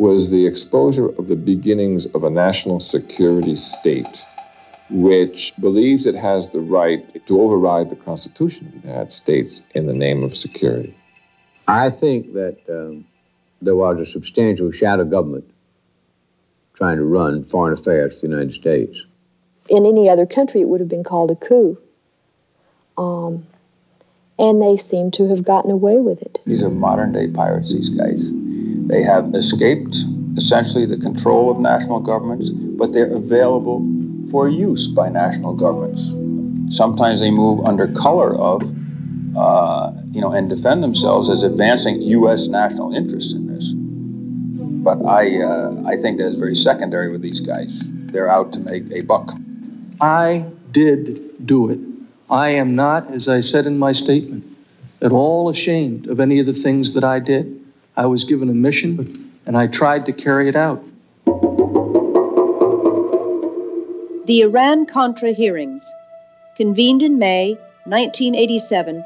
was the exposure of the beginnings of a national security state, which believes it has the right to override the Constitution of the United States in the name of security. I think that there was a substantial shadow government trying to run foreign affairs for the United States. In any other country, it would have been called a coup. And they seem to have gotten away with it. These are modern-day pirates, these guys. They have escaped, essentially, the control of national governments, but they're available for use by national governments. Sometimes they move under color of, and defend themselves as advancing U.S. national interests in this. But I think that is very secondary with these guys. They're out to make a buck. I did do it. I am not, as I said in my statement, at all ashamed of any of the things that I did. I was given a mission, and I tried to carry it out. The Iran-Contra hearings, convened in May 1987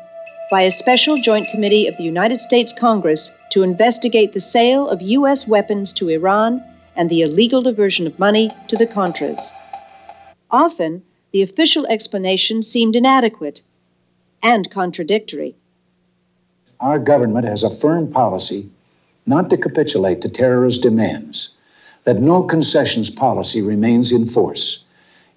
by a special joint committee of the United States Congress to investigate the sale of U.S. weapons to Iran and the illegal diversion of money to the Contras. Often, the official explanation seemed inadequate and contradictory. Our government has a firm policy not to capitulate to terrorist demands, that no concessions policy remains in force.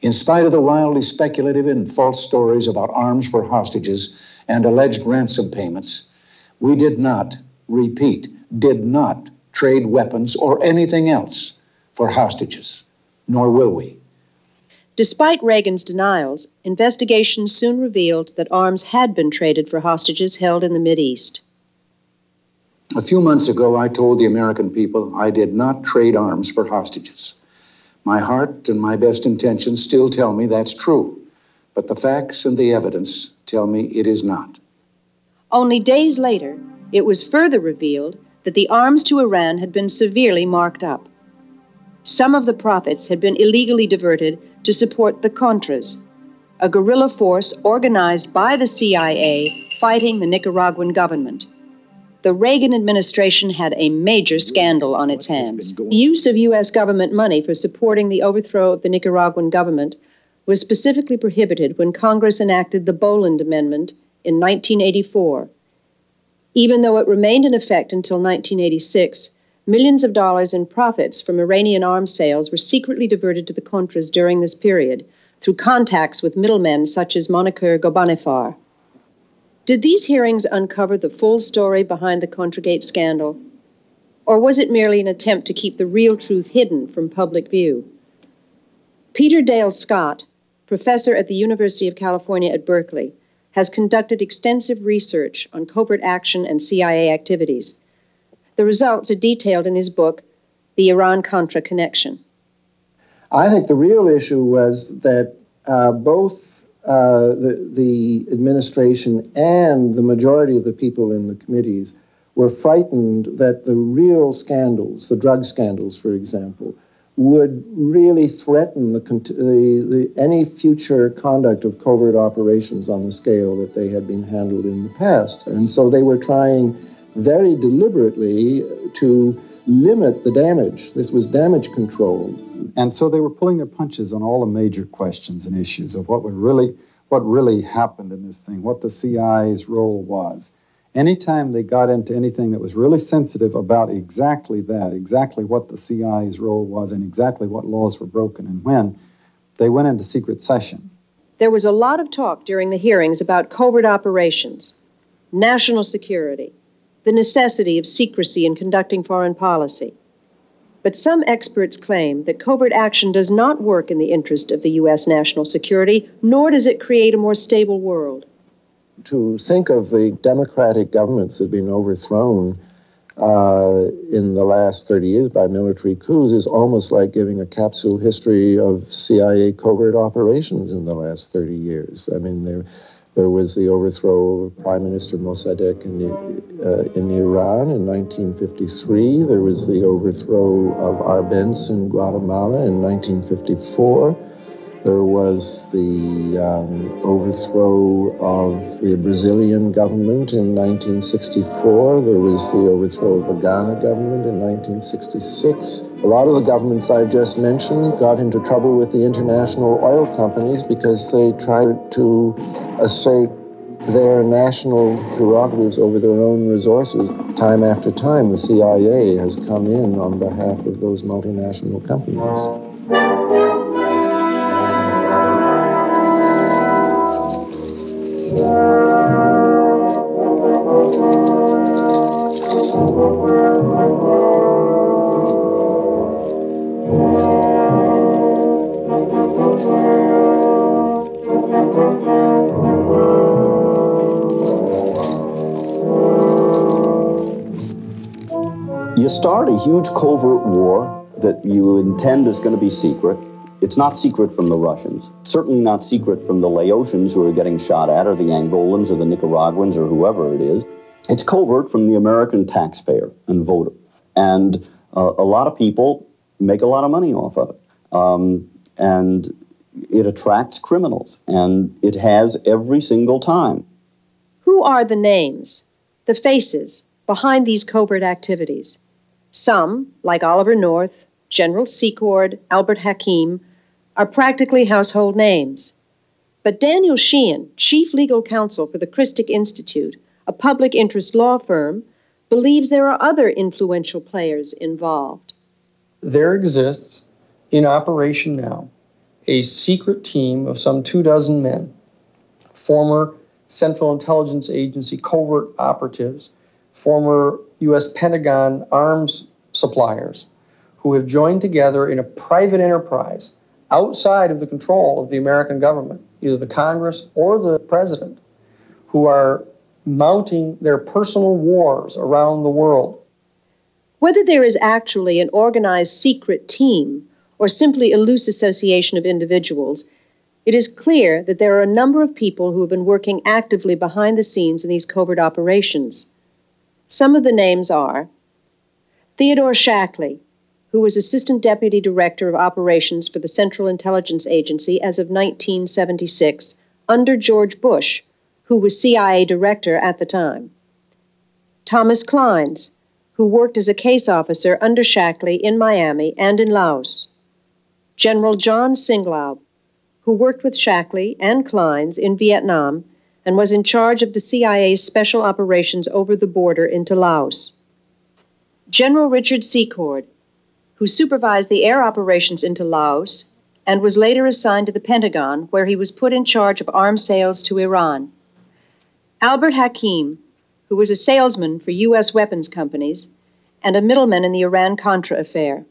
In spite of the wildly speculative and false stories about arms for hostages and alleged ransom payments, we did not, repeat, did not trade weapons or anything else for hostages, nor will we. Despite Reagan's denials, investigations soon revealed that arms had been traded for hostages held in the Mideast. A few months ago, I told the American people I did not trade arms for hostages. My heart and my best intentions still tell me that's true, but the facts and the evidence tell me it is not. Only days later, it was further revealed that the arms to Iran had been severely marked up. Some of the profits had been illegally diverted to support the Contras, a guerrilla force organized by the CIA fighting the Nicaraguan government. The Reagan administration had a major scandal on its hands. The use of U.S. government money for supporting the overthrow of the Nicaraguan government was specifically prohibited when Congress enacted the Boland Amendment in 1984. Even though it remained in effect until 1986, millions of dollars in profits from Iranian arms sales were secretly diverted to the Contras during this period through contacts with middlemen such as Monikar Ghorbanifar. Did these hearings uncover the full story behind the Contragate scandal? Or was it merely an attempt to keep the real truth hidden from public view? Peter Dale Scott, professor at the University of California at Berkeley, has conducted extensive research on covert action and CIA activities. The results are detailed in his book, The Iran-Contra Connection. I think the real issue was that both the administration and the majority of the people in the committees were frightened that the real scandals, the drug scandals, for example, would really threaten any future conduct of covert operations on the scale that they had been handled in the past. And so they were trying very deliberately to limit the damage. This was damage control. And so they were pulling their punches on all the major questions and issues of what really happened in this thing, what the CIA's role was. Anytime they got into anything that was really sensitive about exactly that, exactly what the CIA's role was and exactly what laws were broken and when, they went into secret session. There was a lot of talk during the hearings about covert operations, national security, the necessity of secrecy in conducting foreign policy. But some experts claim that covert action does not work in the interest of the U.S. national security, nor does it create a more stable world. To think of the democratic governments that have been overthrown in the last 30 years by military coups is almost like giving a capsule history of CIA covert operations in the last 30 years. I mean, there was the overthrow of Prime Minister Mossadegh in Iran in 1953. There was the overthrow of Arbenz in Guatemala in 1954. There was the overthrow of the Brazilian government in 1964. There was the overthrow of the Ghana government in 1966. A lot of the governments I just mentioned got into trouble with the international oil companies because they tried to assert their national prerogatives over their own resources. Time after time, the CIA has come in on behalf of those multinational companies. You start a huge covert war that you intend is going to be secret. It's not secret from the Russians, certainly not secret from the Laotians who are getting shot at, or the Angolans, or the Nicaraguans, or whoever it is. It's covert from the American taxpayer and voter. And a lot of people make a lot of money off of it. And it attracts criminals, and it has every single time. Who are the names, the faces, behind these covert activities? Some, like Oliver North, General Secord, Albert Hakim, are practically household names. But Daniel Sheehan, chief legal counsel for the Christic Institute, a public interest law firm, believes there are other influential players involved. There exists, in operation now, a secret team of some 24 men, former Central Intelligence Agency covert operatives, former U.S. Pentagon arms suppliers, who have joined together in a private enterprise outside of the control of the American government, either the Congress or the president, who are mounting their personal wars around the world. Whether there is actually an organized secret team or simply a loose association of individuals, it is clear that there are a number of people who have been working actively behind the scenes in these covert operations. Some of the names are Theodore Shackley, who was Assistant Deputy Director of Operations for the Central Intelligence Agency as of 1976, under George Bush, who was CIA Director at the time. Thomas Kleins, who worked as a case officer under Shackley in Miami and in Laos. General John Singlaub, who worked with Shackley and Kleins in Vietnam and was in charge of the CIA's special operations over the border into Laos. General Richard Secord, who supervised the air operations into Laos and was later assigned to the Pentagon, where he was put in charge of arms sales to Iran. Albert Hakim, who was a salesman for U.S. weapons companies and a middleman in the Iran-Contra affair.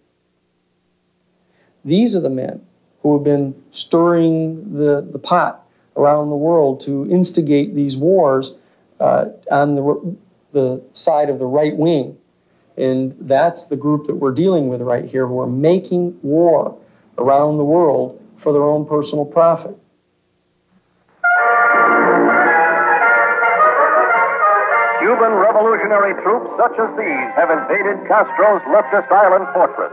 These are the men who have been stirring the pot around the world to instigate these wars on the side of the right wing. And that's the group that we're dealing with right here, who are making war around the world for their own personal profit. Cuban revolutionary troops such as these have invaded Castro's leftist island fortress,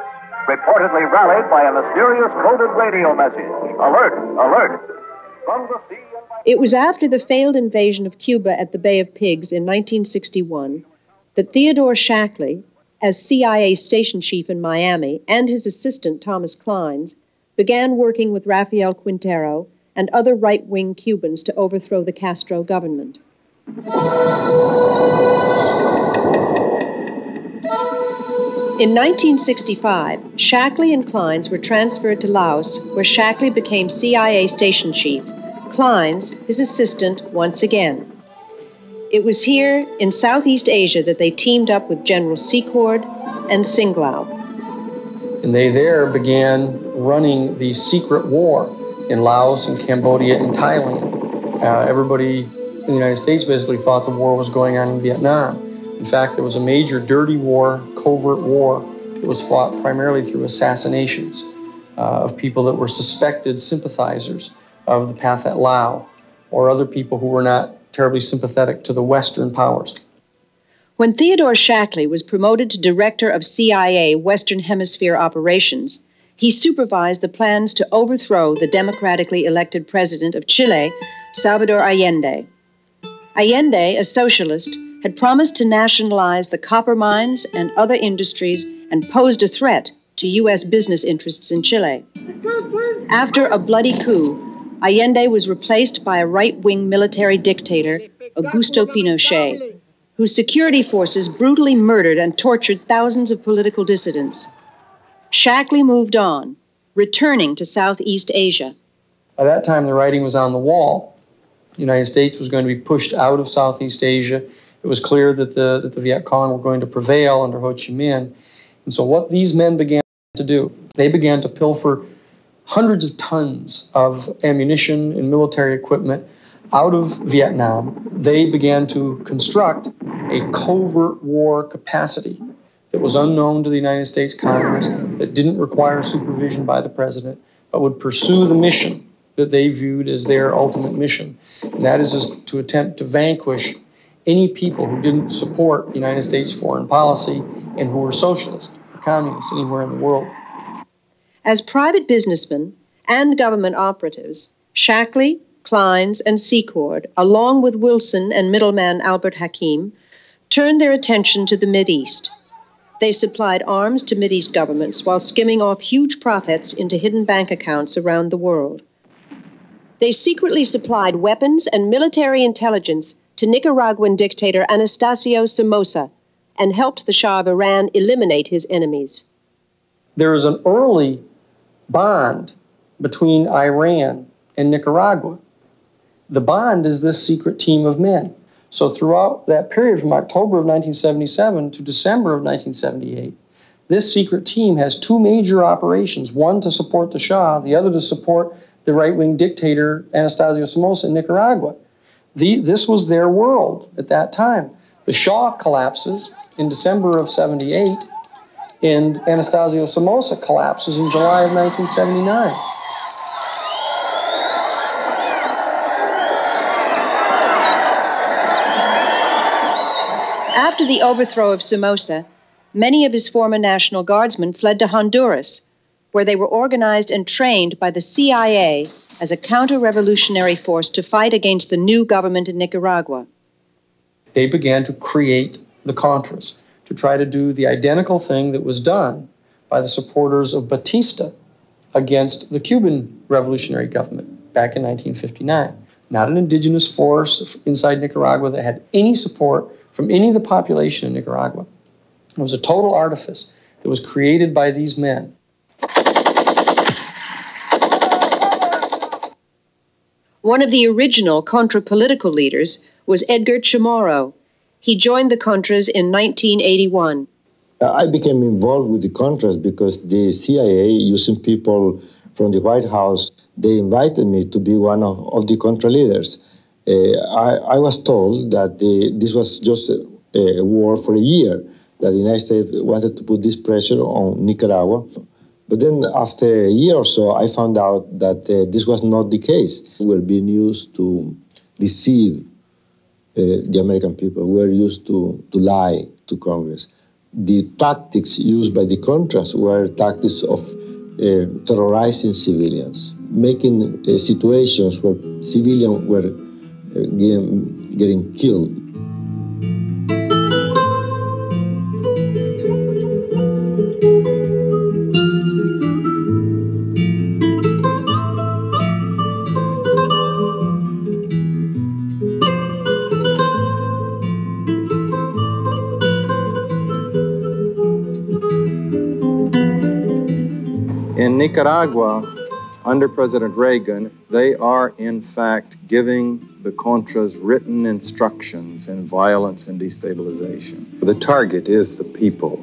reportedly rallied by a mysterious coded radio message. Alert, alert. From the sea and by... It was after the failed invasion of Cuba at the Bay of Pigs in 1961 that Theodore Shackley, as CIA station chief in Miami, and his assistant Thomas Kleins, began working with Rafael Quintero and other right-wing Cubans to overthrow the Castro government. In 1965, Shackley and Kleins were transferred to Laos, where Shackley became CIA station chief, Kleins his assistant once again. It was here in Southeast Asia that they teamed up with General Secord and Singlaub. And they there began running the secret war in Laos and Cambodia and Thailand. Everybody in the United States basically thought the war was going on in Vietnam. In fact, there was a major dirty war, covert war, that was fought primarily through assassinations of people that were suspected sympathizers of the Pathet Lao or other people who were not terribly sympathetic to the Western powers. When Theodore Shackley was promoted to director of CIA Western Hemisphere operations, he supervised the plans to overthrow the democratically elected president of Chile, Salvador Allende. Allende, a socialist, had promised to nationalize the copper mines and other industries and posed a threat to U.S. business interests in Chile. After a bloody coup, Allende was replaced by a right-wing military dictator, Augusto Pinochet, whose security forces brutally murdered and tortured thousands of political dissidents. Shackley moved on, returning to Southeast Asia. By that time, the writing was on the wall. The United States was going to be pushed out of Southeast Asia. It was clear that the Viet Cong were going to prevail under Ho Chi Minh. And so what these men began to do, they began to pilfer hundreds of tons of ammunition and military equipment out of Vietnam. They began to construct a covert war capacity that was unknown to the United States Congress, that didn't require supervision by the president, but would pursue the mission that they viewed as their ultimate mission. And that is to attempt to vanquish any people who didn't support the United States foreign policy and who were socialist or communist anywhere in the world. As private businessmen and government operatives, Shackley, Kleins, and Secord, along with Wilson and middleman Albert Hakim, turned their attention to the Mideast. They supplied arms to Mideast governments while skimming off huge profits into hidden bank accounts around the world. They secretly supplied weapons and military intelligence to Nicaraguan dictator Anastasio Somoza and helped the Shah of Iran eliminate his enemies. There is an early bond between Iran and Nicaragua. The bond is this secret team of men. So throughout that period from October of 1977 to December of 1978, this secret team has two major operations, one to support the Shah, the other to support the right-wing dictator Anastasio Somoza in Nicaragua. This was their world at that time. The Shah collapses in December of 78, and Anastasio Somoza collapses in July of 1979. After the overthrow of Somoza, many of his former National Guardsmen fled to Honduras, where they were organized and trained by the CIA as a counter-revolutionary force to fight against the new government in Nicaragua. They began to create the Contras, to try to do the identical thing that was done by the supporters of Batista against the Cuban revolutionary government back in 1959. Not an indigenous force inside Nicaragua that had any support from any of the population in Nicaragua. It was a total artifice that was created by these men. One of the original Contra political leaders was Edgar Chamorro. He joined the Contras in 1981. I became involved with the Contras because the CIA, using people from the White House, they invited me to be one of the Contra leaders. I was told that this was just a war for a year, that the United States wanted to put this pressure on Nicaragua. But then after a year or so, I found out that this was not the case. We were being used to deceive the American people. We were used to lie to Congress. The tactics used by the Contras were tactics of terrorizing civilians, making situations where civilians were getting killed. In Nicaragua, under President Reagan, they are in fact giving the Contras written instructions in violence and destabilization. The target is the people.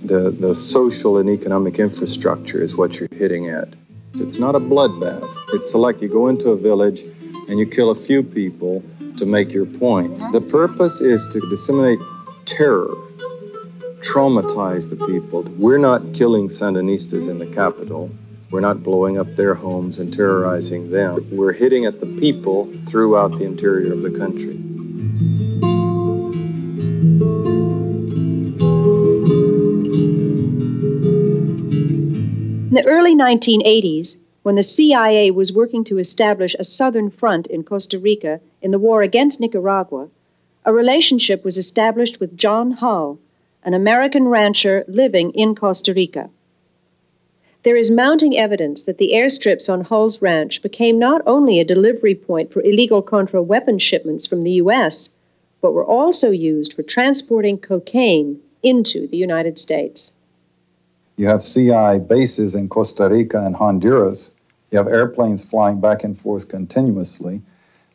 The social and economic infrastructure is what you're hitting at. It's not a bloodbath. It's like you go into a village and you kill a few people to make your point. The purpose is to disseminate terror, traumatize the people. We're not killing Sandinistas in the capital. We're not blowing up their homes and terrorizing them. We're hitting at the people throughout the interior of the country. In the early 1980s, when the CIA was working to establish a southern front in Costa Rica in the war against Nicaragua, a relationship was established with John Hull, an American rancher living in Costa Rica. There is mounting evidence that the airstrips on Hull's ranch became not only a delivery point for illegal Contra weapon shipments from the U.S., but were also used for transporting cocaine into the United States. You have CI bases in Costa Rica and Honduras. You have airplanes flying back and forth continuously,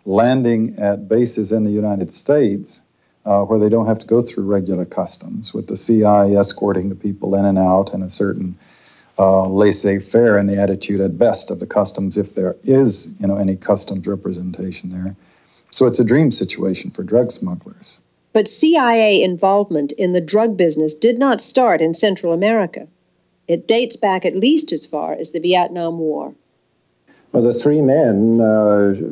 landing at bases in the United States where they don't have to go through regular customs, with the CI escorting the people in and out and a certain laissez-faire in the attitude at best of the customs, if there is, any customs representation there. So it's a dream situation for drug smugglers. But CIA involvement in the drug business did not start in Central America. It dates back at least as far as the Vietnam War. Well, the three men,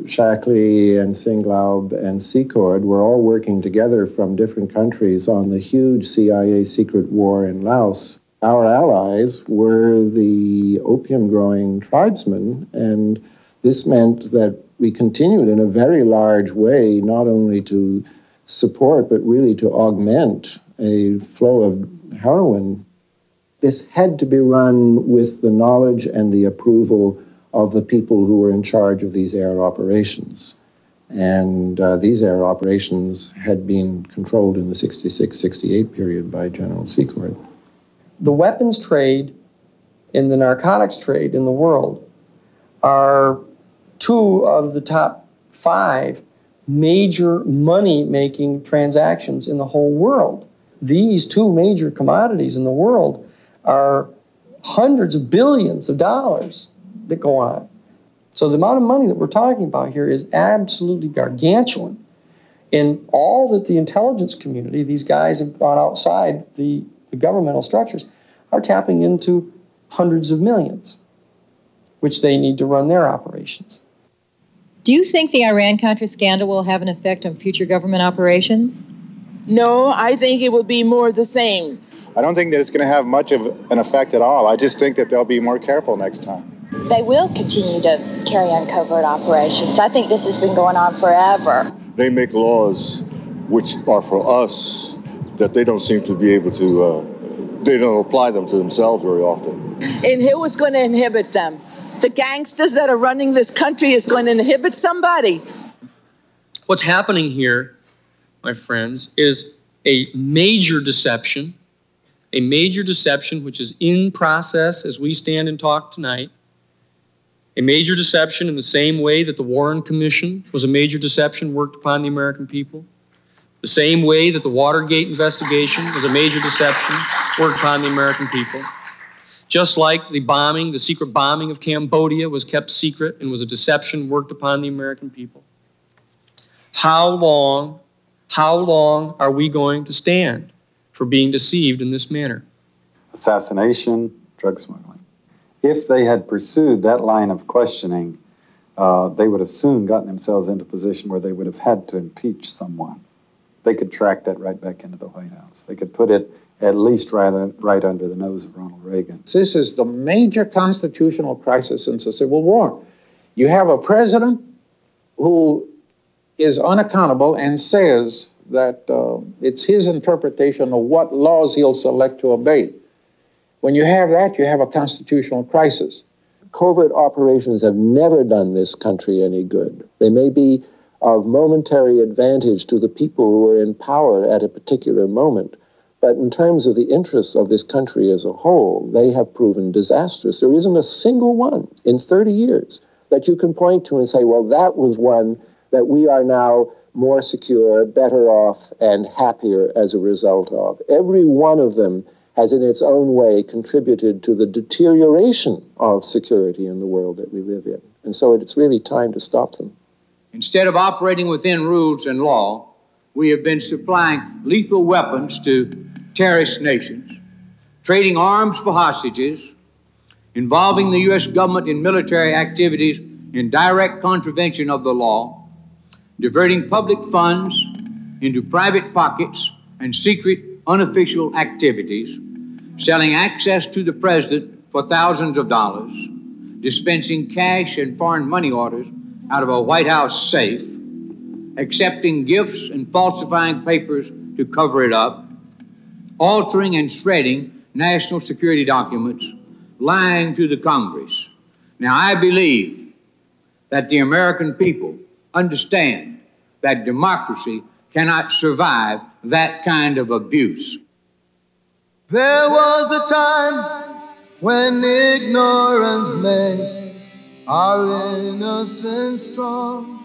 Shackley and Singlaub and Secord, were all working together from different countries on the huge CIA secret war in Laos. Our allies were the opium-growing tribesmen, and this meant that we continued in a very large way not only to support, but really to augment a flow of heroin. This had to be run with the knowledge and the approval of the people who were in charge of these air operations. And these air operations had been controlled in the 66-68 period by General Secord. The weapons trade and the narcotics trade in the world are two of the top 5 major money-making transactions in the whole world. These 2 major commodities in the world are hundreds of billions of dollars that go on. So the amount of money that we're talking about here is absolutely gargantuan. And all that the intelligence community, these guys have gone outside the governmental structures, are tapping into hundreds of millions, which they need to run their operations. Do you think the Iran-Contra scandal will have an effect on future government operations? No, I think it will be more the same. I don't think that it's going to have much of an effect at all. I just think that they'll be more careful next time. They will continue to carry on covert operations. I think this has been going on forever. They make laws which are for us that they don't seem to be able to, they don't apply them to themselves very often. And who is going to inhibit them? The gangsters that are running this country is going to inhibit somebody. What's happening here, my friends, is a major deception which is in process as we stand and talk tonight. A major deception in the same way that the Warren Commission was a major deception worked upon the American people. The same way that the Watergate investigation was a major deception worked upon the American people. Just like the secret bombing of Cambodia was kept secret and was a deception worked upon the American people. How long are we going to stand for being deceived in this manner? Assassination, drug smuggling. If they had pursued that line of questioning, they would have soon gotten themselves into a position where they would have had to impeach someone. They could track that right back into the White House. They could put it at least right under the nose of Ronald Reagan. This is the major constitutional crisis since the Civil War. You have a president who is unaccountable and says that it's his interpretation of what laws he'll select to obey. When you have that, you have a constitutional crisis. Covert operations have never done this country any good. They may be of momentary advantage to the people who are in power at a particular moment, but in terms of the interests of this country as a whole, they have proven disastrous. There isn't a single one in 30 years that you can point to and say, well, that was one that we are now more secure, better off, and happier as a result of. Every one of them has in its own way contributed to the deterioration of security in the world that we live in. And so it's really time to stop them. Instead of operating within rules and law, we have been supplying lethal weapons to terrorist nations, trading arms for hostages, involving the U.S. government in military activities in direct contravention of the law, diverting public funds into private pockets and secret unofficial activities, selling access to the president for thousands of dollars, dispensing cash and foreign money orders out of a White House safe, accepting gifts and falsifying papers to cover it up, altering and shredding national security documents, lying to the Congress. Now, I believe that the American people understand that democracy cannot survive that kind of abuse. There was a time when ignorance made our innocence strong.